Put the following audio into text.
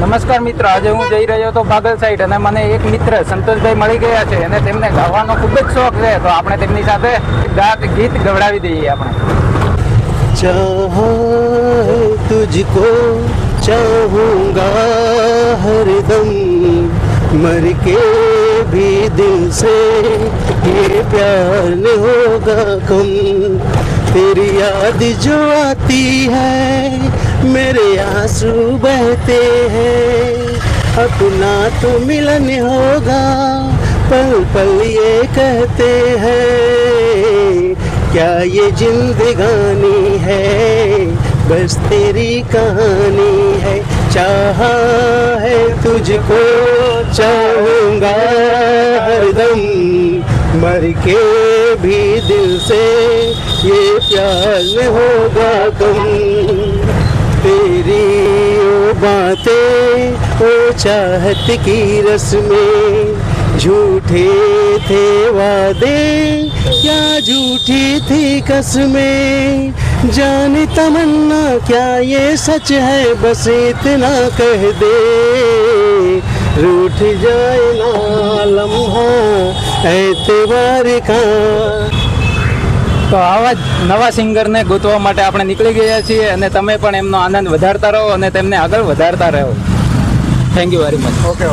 નમસ્કાર મિત્ર, આજે હું જઈ રહ્યો હતો બાગલ સાઈડ અને મને એક મિત્ર સંતોષભાઈ મળી ગયા છે અને તેમને ગાવાનો ખૂબ જ શોખ છે, તો આપણે તેમની સાથે ગીત ગવડાવી દઈએ. આપણે चाहा तुझको चाहूंगा हरदम मर के भी दिल से ये प्यार न होगा कम तेरी याद जो आती है मेरे आंसू बहते हैं अपना तो मिलन होगा पल पल ये कहते हैं क्या ये जिंदगानी है बस तेरी कहानी है चाहा है तुझको चाहूंगा हरदम मर के भी दिल से ये प्यार न होगा कम तेरी ओ बातें ओ चाहत की रस्में झूठे थे वादे क्या झूठी थी कसमें जाने तमन्ना क्या ये सच है बस इतना कह दे रूठ जाए ना लम्हा एतबार का. તો આવા જ નવા સિંગરને ગોતવા માટે આપણે નીકળી ગયા છીએ અને તમે પણ એમનો આનંદ વધારતા રહો અને તેમને આગળ વધારતા રહો. Thank you very much. Okay.